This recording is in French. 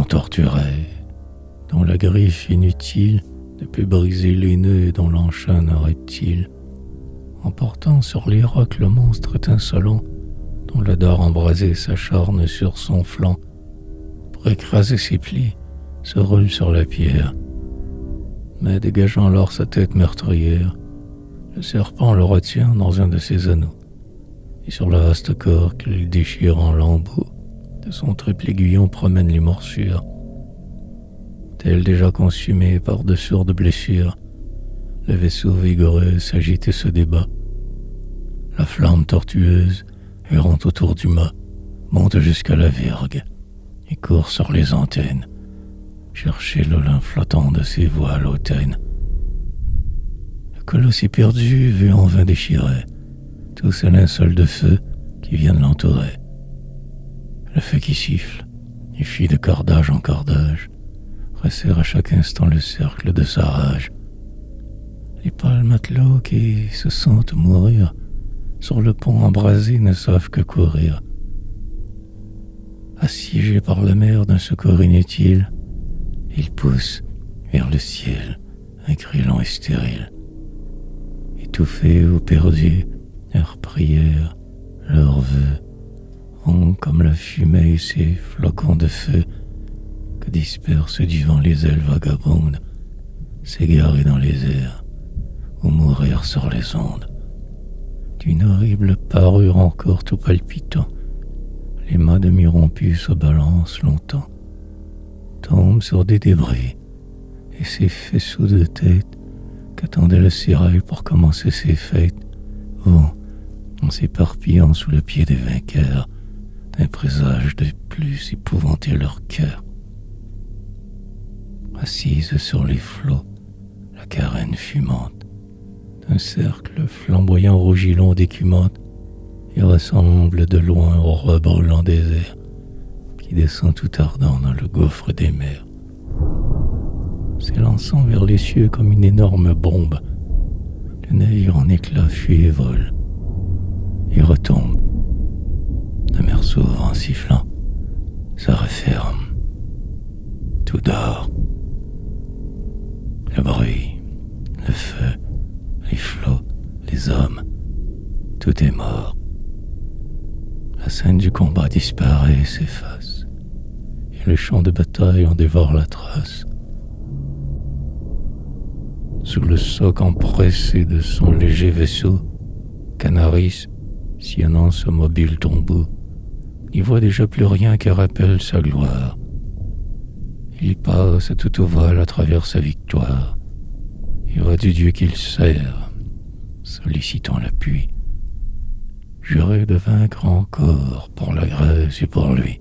torturé, dont la griffe inutile ne peut briser les nœuds dont l'enchaîne un reptile, emportant sur les rocs le monstre étincelant, dont le dard embrasé s'acharne sur son flanc, pour écraser ses plis, se roule sur la pierre. Mais dégageant alors sa tête meurtrière, le serpent le retient dans un de ses anneaux, et sur le vaste corps qu'il déchire en lambeaux, de son triple aiguillon promène les morsures. Tel déjà consumé par de sourdes blessures, le vaisseau vigoreux s'agite et se débat. La flamme tortueuse, errant autour du mât, monte jusqu'à la vergue et court sur les antennes, chercher le lin flottant de ses voiles hautaines. Le colosse éperdu veut en vain déchirer tous ces linceuls de feu qui viennent l'entourer. Le feu qui siffle et fuit de cordage en cordage, resserre à chaque instant le cercle de sa rage. Les pâles matelots qui se sentent mourir sur le pont embrasé ne savent que courir. Assiégés par la mer d'un secours inutile, ils poussent vers le ciel un cri lent et stérile. Étouffés ou perdus, leurs prières, leurs vœux vont comme la fumée et ces flocons de feu que dispersent du vent les ailes vagabondes, s'égarer dans les airs ou mourir sur les ondes. D'une horrible parure encore tout palpitant, les mâts demi-rompus se balancent longtemps, tombent sur des débris, et ces faisceaux de tête qu'attendait le sérail pour commencer ses fêtes vont, en s'éparpillant sous le pied des vainqueurs, d'un présage de plus épouvanter leur cœur. Assise sur les flots, la carène fumante, d'un cercle flamboyant rougilon d'écumante, il ressemble de loin au roi brûlant désert qui descend tout ardent dans le gouffre des mers. S'élançant vers les cieux comme une énorme bombe, le navire en éclats fuit et vole, et retombe. La mer s'ouvre en sifflant, se referme. Tout dort. Le bruit, le feu, les flots, les hommes, tout est mort. La scène du combat disparaît et s'efface, et le champ de bataille en dévore la trace. Sous le soc empressé de son léger vaisseau, Canaris, sillonnant ce mobile tombeau, n'y voit déjà plus rien qui rappelle sa gloire. Il passe à tout au vol à travers sa victoire, et voit du Dieu qu'il sert, sollicitant l'appui, juré de vaincre encore pour la Grèce et pour lui.